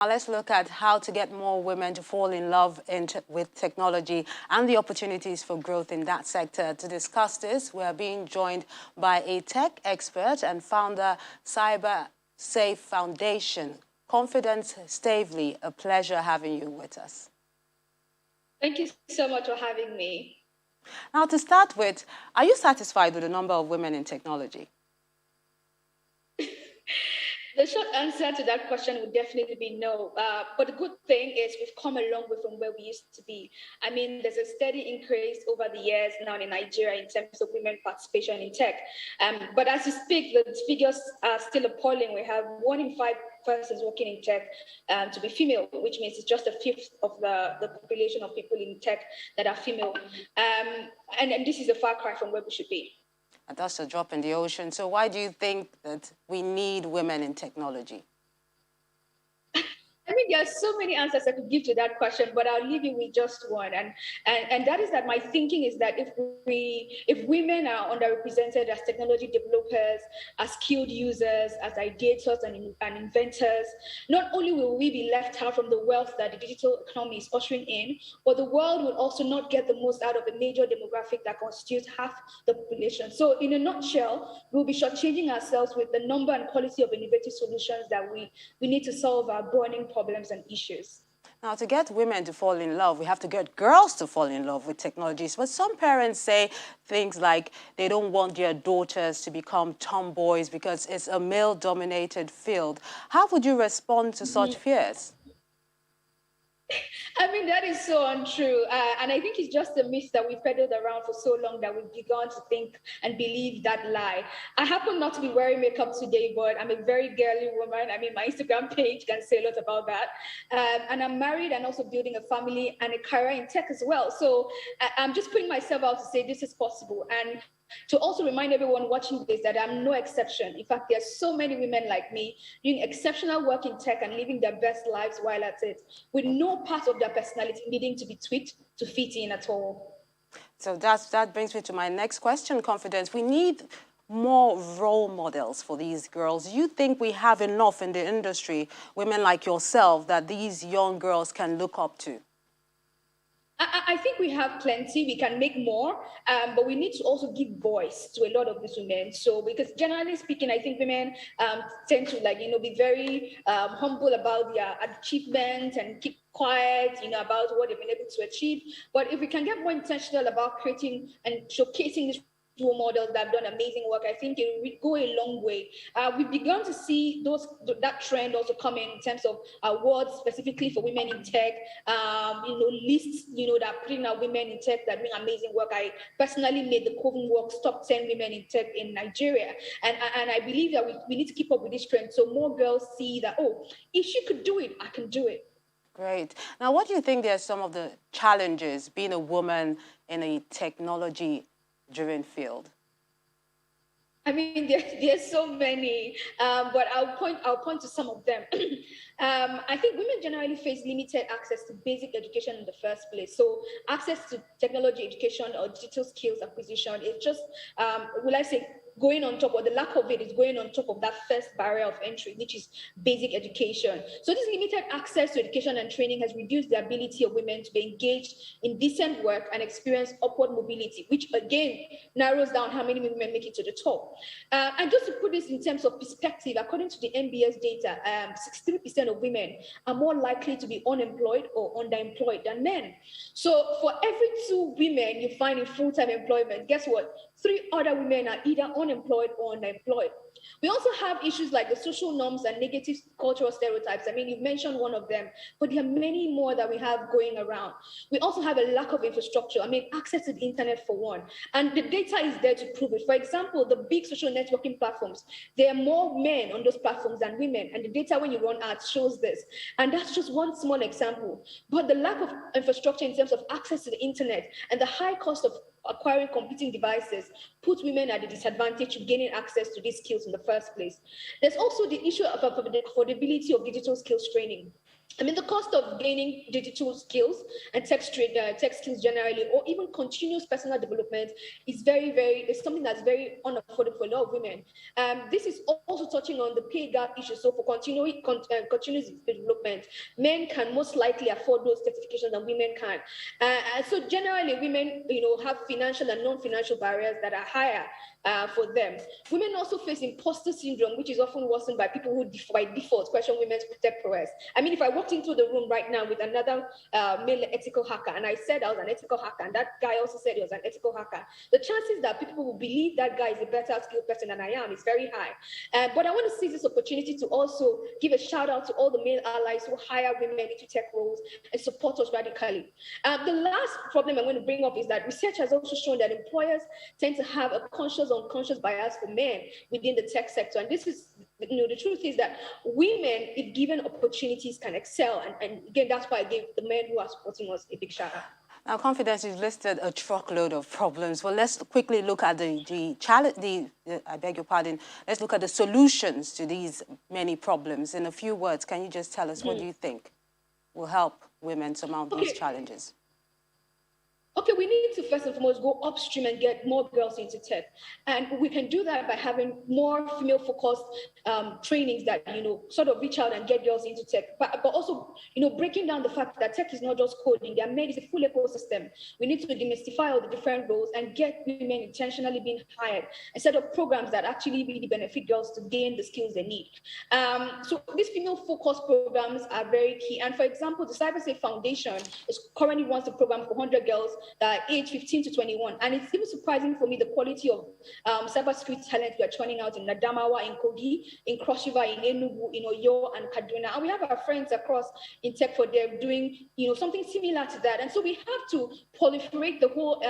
Now let's look at how to get more women to fall in love with technology and the opportunities for growth in that sector. To discuss this, we are being joined by a tech expert and founder, Cyber Safe Foundation, Confidence Stavely. A pleasure having you with us. Thank you so much for having me. Now, to start with, are you satisfied with the number of women in technology? The short answer to that question would definitely be no. But the good thing is we've come a long way from where we used to be. I mean, there's a steady increase over the years now in Nigeria in terms of women participation in tech. But as you speak, the figures are still appalling. We have 1 in 5 persons working in tech to be female, which means it's just a fifth of the population of people in tech that are female. And this is a far cry from where we should be. That's a drop in the ocean. So why do you think that we need women in technology? I mean, there are so many answers I could give to that question, but I'll leave you with just one. And that is that my thinking is that if women are underrepresented as technology developers, as skilled users, as ideators and inventors, not only will we be left out from the wealth that the digital economy is ushering in, but the world will also not get the most out of a major demographic that constitutes half the population. So in a nutshell, we'll be shortchanging ourselves with the number and quality of innovative solutions that we need to solve our burning problems and issues. Now, to get women to fall in love, we have to get girls to fall in love with technologies. But some parents say things like they don't want their daughters to become tomboys because it's a male-dominated field. How would you respond to such fears? I mean, that is so untrue. And I think it's just a myth that we've peddled around for so long that we've begun to think and believe that lie. I happen not to be wearing makeup today, but I'm a very girly woman. I mean, my Instagram page can say a lot about that. And I'm married and also building a family and a career in tech as well. So I'm just putting myself out to say this is possible. And to also remind everyone watching this that I'm no exception. In fact, there are so many women like me doing exceptional work in tech and living their best lives while at it, with no part of their personality needing to be tweaked to fit in at all. So that brings me to my next question, Confidence. We need more role models for these girls. Do you think we have enough in the industry, women like yourself, that these young girls can look up to? I think we have plenty. We can make more, but we need to also give voice to a lot of these women. So, because generally speaking, I think women tend to be very humble about their achievements and keep quiet, about what they've been able to achieve. But if we can get more intentional about creating and showcasing these role models that have done amazing work, I think it will go a long way. We've begun to see that trend also coming in terms of awards specifically for women in tech, lists, that are putting out women in tech that doing amazing work. I personally made the Coven Works top 10 women in tech in Nigeria. And I believe that we need to keep up with this trend so more girls see that, oh, if she could do it, I can do it. Great. Now, what do you think are some of the challenges being a woman in a technology-driven field? I mean, there's so many, but I'll point to some of them. I think women generally face limited access to basic education in the first place. So access to technology education or digital skills acquisition is just, will I say, going on top, or the lack of it is going on top of that first barrier of entry, which is basic education. So this limited access to education and training has reduced the ability of women to be engaged in decent work and experience upward mobility, which again narrows down how many women make it to the top. And just to put this in terms of perspective, according to the NBS data, 63% of women are more likely to be unemployed or underemployed than men. So for every 2 women you find in full-time employment, guess what? 3 other women are either unemployed or underemployed. We also have issues like the social norms and negative cultural stereotypes. I mean, you've mentioned one of them, but there are many more that we have going around. We also have a lack of infrastructure. I mean, access to the internet for one. And the data is there to prove it. For example, the big social networking platforms, there are more men on those platforms than women. And the data when you run ads shows this. And that's just one small example. But the lack of infrastructure in terms of access to the internet and the high cost of acquiring computing devices put women at a disadvantage of gaining access to these skills in the first place. There's also the issue of affordability of digital skills training. I mean, the cost of gaining digital skills and tech skills generally, or even continuous personal development, is it's something that's very unaffordable for a lot of women. This is also touching on the pay gap issue. So for continuous development, men can most likely afford those certifications than women can. So generally, women, have financial and non-financial barriers that are higher for them. Women also face imposter syndrome, which is often worsened by people who by default question women's tech prowess. I mean, if I walked into the room right now with another male ethical hacker and I said I was an ethical hacker and that guy also said he was an ethical hacker, the chances that people will believe that guy is a better skilled person than I am is very high. But I want to seize this opportunity to also give a shout out to all the male allies who hire women into tech roles and support us radically. The last problem I'm going to bring up is that research has also shown that employers tend to have a conscious or unconscious bias for men within the tech sector. And this is, the truth is that women, if given opportunities, can excel. And again, that's why I gave the men who are supporting us a big shout out. Now, Confidence, you've listed a truckload of problems. Well, let's quickly look at the challenge. I beg your pardon. Let's look at the solutions to these many problems. In a few words, can you just tell us what you think will help women surmount these challenges? Okay, we need to first and foremost go upstream and get more girls into tech. And we can do that by having more female-focused trainings that, sort of reach out and get girls into tech. But also, breaking down the fact that tech is not just coding. They're made, it's a full ecosystem. We need to demystify all the different roles and get women intentionally being hired and set up programs that actually really benefit girls to gain the skills they need. So these female-focused programs are very key. And for example, the CyberSafe Foundation currently runs a program for 100 girls that are age 15 to 21. And it's even surprising for me the quality of cybersecurity talent we are churning out in Adamawa, in Kogi, in Cross River, in Enugu, in Oyo, and Kaduna. And we have our friends across in tech for them doing something similar to that. And so we have to proliferate the whole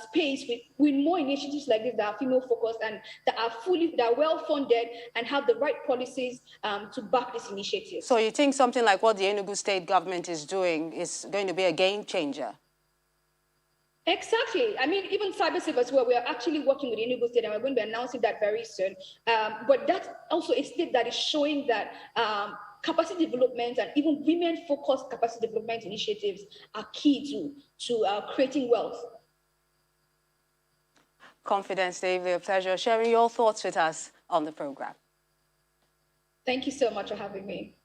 space with more initiatives like this that are female focused and that are well funded and have the right policies to back this initiative. So you think something like what the Enugu state government is doing is going to be a game changer? Exactly. I mean, even CyberSafe as well, we are actually working with Enugu State and we're going to be announcing that very soon. But that's also a state that is showing that capacity development and even women-focused capacity development initiatives are key to creating wealth. Confidence, David, a pleasure sharing your thoughts with us on the program. Thank you so much for having me.